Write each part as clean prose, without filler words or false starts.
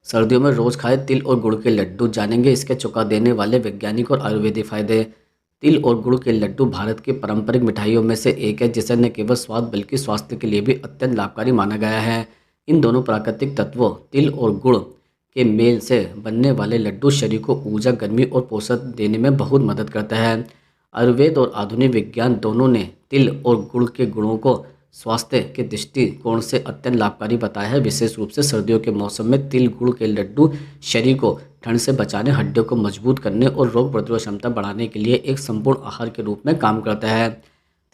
सर्दियों में रोज खाएं तिल और गुड़ के लड्डू, जानेंगे इसके चौंका देने वाले वैज्ञानिक और आयुर्वेदिक फायदे। तिल और गुड़ के लड्डू भारत की पारंपरिक मिठाइयों में से एक है, जिसे न केवल स्वाद बल्कि स्वास्थ्य के लिए भी अत्यंत लाभकारी माना गया है। इन दोनों प्राकृतिक तत्वों तिल और गुड़ के मेल से बनने वाले लड्डू शरीर को ऊर्जा, गर्मी और पोषण देने में बहुत मदद करता है। आयुर्वेद और आधुनिक विज्ञान दोनों ने तिल और गुड़ के गुणों को स्वास्थ्य के दृष्टिकोण से अत्यंत लाभकारी बताया है। विशेष रूप से सर्दियों के मौसम में तिल गुड़ के लड्डू शरीर को ठंड से बचाने, हड्डियों को मजबूत करने और रोग प्रतिरोधक क्षमता बढ़ाने के लिए एक संपूर्ण आहार के रूप में काम करता है।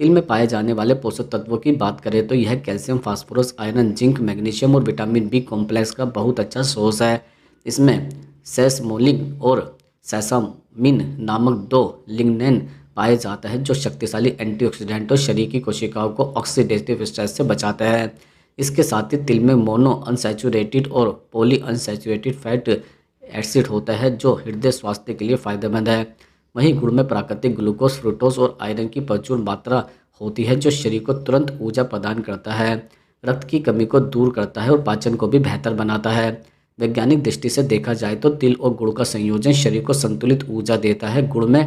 तिल में पाए जाने वाले पोषक तत्वों की बात करें तो यह calcium, phosphorus, iron, zinc, magnesium और विटामिन बी कॉम्प्लेक्स का बहुत अच्छा सोर्स है। इसमें सेसमोलिन और सेसामिन नामक दो लिग्नेन पाया जाता है, जो शक्तिशाली एंटीऑक्सीडेंट और शरीर की कोशिकाओं को ऑक्सीडेटिव स्ट्रेस से बचाता है। इसके साथ ही तिल में मोनो अनसैचुरेटेड और पॉली अनसैचुरेटेड फैट एसिड होता है, जो हृदय स्वास्थ्य के लिए फायदेमंद है। वहीं गुड़ में प्राकृतिक ग्लूकोज, फ्रुक्टोज और आयरन की प्रचुर मात्रा होती है, जो शरीर को तुरंत ऊर्जा प्रदान करता है, रक्त की कमी को दूर करता है और पाचन को भी बेहतर बनाता है। वैज्ञानिक दृष्टि से देखा जाए तो तिल और गुड़ का संयोजन शरीर को संतुलित ऊर्जा देता है। गुड़ में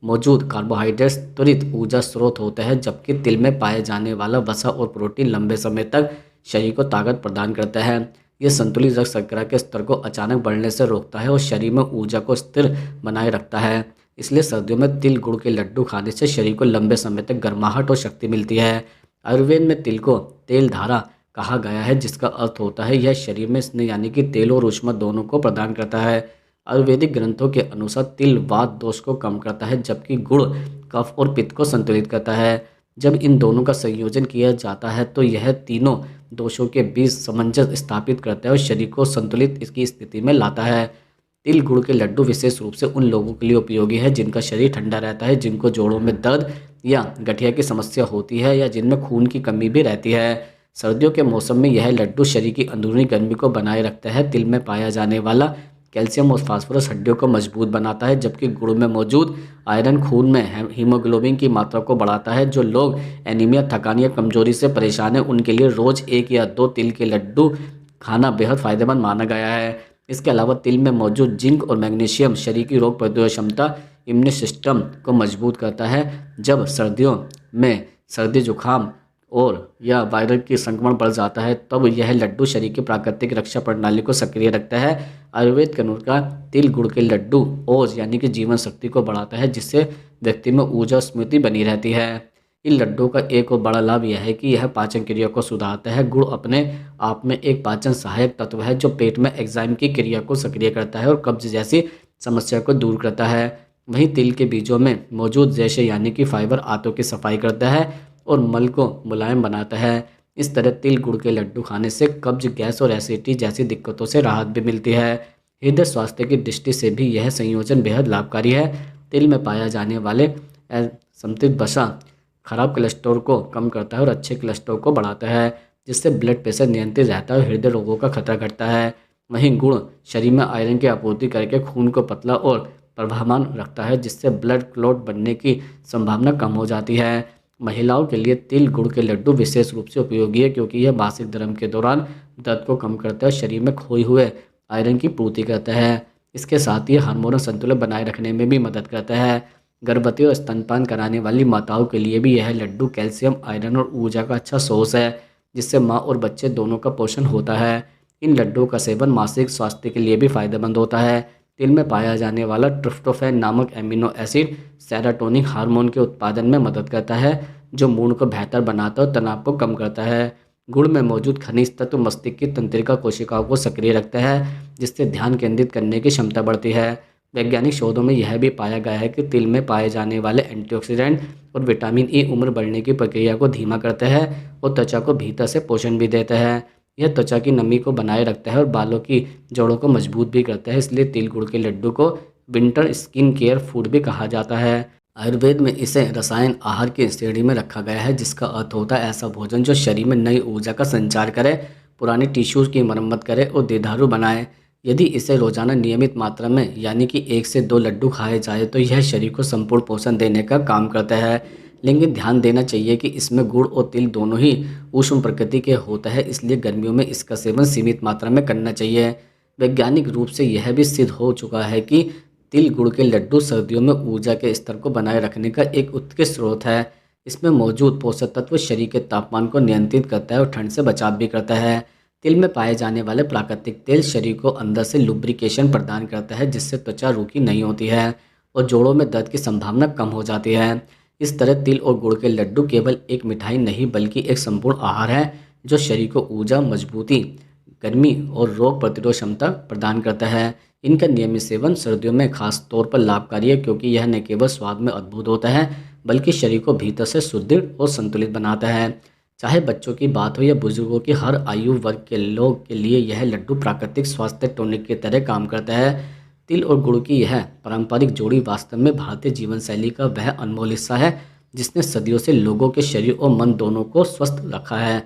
मौजूद कार्बोहाइड्रेट्स त्वरित ऊर्जा स्रोत होता है, जबकि तिल में पाए जाने वाला वसा और प्रोटीन लंबे समय तक शरीर को ताकत प्रदान करता है। यह संतुलित रक्त शर्करा के स्तर को अचानक बढ़ने से रोकता है और शरीर में ऊर्जा को स्थिर बनाए रखता है। इसलिए सर्दियों में तिल गुड़ के लड्डू खाने से शरीर को लंबे समय तक गर्माहट और शक्ति मिलती है। आयुर्वेद में तिल को तेल धारा कहा गया है, जिसका अर्थ होता है यह शरीर में स्नेह यानी कि तेल और ऊष्मा दोनों को प्रदान करता है। आयुर्वेदिक ग्रंथों के अनुसार तिल वात दोष को कम करता है, जबकि गुड़ कफ और पित्त को संतुलित करता है। जब इन दोनों का संयोजन किया जाता है तो यह तीनों दोषों के बीच सामंजस्य स्थापित करता है और शरीर को संतुलित इसकी स्थिति में लाता है। तिल गुड़ के लड्डू विशेष रूप से उन लोगों के लिए उपयोगी है जिनका शरीर ठंडा रहता है, जिनको जोड़ों में दर्द या गठिया की समस्या होती है या जिनमें खून की कमी भी रहती है। सर्दियों के मौसम में यह लड्डू शरीर की अंदरूनी गर्मी को बनाए रखता है। तिल में पाया जाने वाला कैल्शियम और फास्फोरस हड्डियों को मजबूत बनाता है, जबकि गुड़ में मौजूद आयरन खून में हीमोग्लोबिन की मात्रा को बढ़ाता है। जो लोग एनीमिया, थकान या कमजोरी से परेशान हैं, उनके लिए रोज 1 या 2 तिल के लड्डू खाना बेहद फायदेमंद माना गया है। इसके अलावा तिल में मौजूद जिंक और मैग्नीशियम शरीर की रोग प्रतिरोधक क्षमता, इम्यून सिस्टम को मजबूत करता है। जब सर्दियों में सर्दी जुकाम और या वायरल की संक्रमण बढ़ जाता है, तब यह लड्डू शरीर की प्राकृतिक रक्षा प्रणाली को सक्रिय रखता है। आयुर्वेद के अनुसार तिल गुड़ के लड्डू ओज यानी कि जीवन शक्ति को बढ़ाता है, जिससे व्यक्ति में ऊर्जा और स्मृति बनी रहती है। इन लड्डू का एक और बड़ा लाभ यह है कि यह पाचन क्रिया को सुधारता है। गुड़ अपने आप में एक पाचन सहायक तत्व है, जो पेट में एंजाइम की क्रिया को सक्रिय करता है और कब्ज जैसी समस्या को दूर करता है। वहीं तिल के बीजों में मौजूद जैसे यानी कि फाइबर आंतों की सफाई करता है और मल को मुलायम बनाता है। इस तरह तिल गुड़ के लड्डू खाने से कब्ज, गैस और एसिडिटी जैसी दिक्कतों से राहत भी मिलती है। हृदय स्वास्थ्य की दृष्टि से भी यह संयोजन बेहद लाभकारी है। तिल में पाया जाने वाले समृद्ध वसा खराब कोलेस्ट्रॉल को कम करता है और अच्छे कोलेस्ट्रॉल को बढ़ाता है, जिससे ब्लड प्रेशर नियंत्रित रहता है और हृदय रोगों का खतरा घटता है। वहीं गुड़ शरीर में आयरन की आपूर्ति करके खून को पतला और प्रभावमान रखता है, जिससे ब्लड क्लॉट बनने की संभावना कम हो जाती है। महिलाओं के लिए तिल गुड़ के लड्डू विशेष रूप से उपयोगी है, क्योंकि यह मासिक धर्म के दौरान दर्द को कम करता है और शरीर में खोए हुए आयरन की पूर्ति करता है। इसके साथ ही हार्मोनल संतुलन बनाए रखने में भी मदद करता है। गर्भवती और स्तनपान कराने वाली माताओं के लिए भी यह लड्डू कैल्शियम, आयरन और ऊर्जा का अच्छा सोर्स है, जिससे माँ और बच्चे दोनों का पोषण होता है। इन लड्डुओं का सेवन मानसिक स्वास्थ्य के लिए भी फायदेमंद होता है। तिल में पाया जाने वाला ट्रिप्टोफैन नामक एमिनो एसिड सेरोटोनिन हार्मोन के उत्पादन में मदद करता है, जो मूड को बेहतर बनाता है और तनाव को कम करता है। गुड़ में मौजूद खनिज तत्व मस्तिष्क की तंत्रिका कोशिकाओं को सक्रिय रखता है, जिससे ध्यान केंद्रित करने की क्षमता बढ़ती है। वैज्ञानिक शोधों में यह भी पाया गया है कि तिल में पाए जाने वाले एंटीऑक्सीडेंट और विटामिन ई उम्र बढ़ने की प्रक्रिया को धीमा करते हैं और त्वचा को भीतर से पोषण भी देता है। यह त्वचा की नमी को बनाए रखता है और बालों की जड़ों को मजबूत भी करता है। इसलिए तिल गुड़ के लड्डू को विंटर स्किन केयर फूड भी कहा जाता है। आयुर्वेद में इसे रसायन आहार की श्रेणी में रखा गया है, जिसका अर्थ होता है ऐसा भोजन जो शरीर में नई ऊर्जा का संचार करे, पुरानी टिश्यूज की मरम्मत करे और दीर्घायु बनाए। यदि इसे रोजाना नियमित मात्रा में यानी कि 1 से 2 लड्डू खाए जाए तो यह शरीर को संपूर्ण पोषण देने का काम करता है। लेकिन ध्यान देना चाहिए कि इसमें गुड़ और तिल दोनों ही उष्ण प्रकृति के होता है, इसलिए गर्मियों में इसका सेवन सीमित मात्रा में करना चाहिए। वैज्ञानिक रूप से यह भी सिद्ध हो चुका है कि तिल गुड़ के लड्डू सर्दियों में ऊर्जा के स्तर को बनाए रखने का एक उत्कृष्ट स्रोत है। इसमें मौजूद पोषक तत्व शरीर के तापमान को नियंत्रित करता है और ठंड से बचाव भी करता है। तिल में पाए जाने वाले प्राकृतिक तेल शरीर को अंदर से लुब्रिकेशन प्रदान करता है, जिससे त्वचा रूखी नहीं होती है और जोड़ों में दर्द की संभावना कम हो जाती है। इस तरह तिल और गुड़ के लड्डू केवल एक मिठाई नहीं बल्कि एक संपूर्ण आहार है जो शरीर को ऊर्जा, मजबूती, गर्मी और रोग प्रतिरोध क्षमता प्रदान करता है। इनका नियमित सेवन सर्दियों में खास तौर पर लाभकारी है, क्योंकि यह न केवल स्वाद में अद्भुत होता है बल्कि शरीर को भीतर से सुदृढ़ और संतुलित बनाता है। चाहे बच्चों की बात हो या बुजुर्गों की, हर आयु वर्ग के लोग के लिए यह लड्डू प्राकृतिक स्वास्थ्य टॉनिक की तरह काम करता है। तिल और गुड़ की यह पारंपरिक जोड़ी वास्तव में भारतीय जीवन शैली का वह अनमोल हिस्सा है जिसने सदियों से लोगों के शरीर और मन दोनों को स्वस्थ रखा है।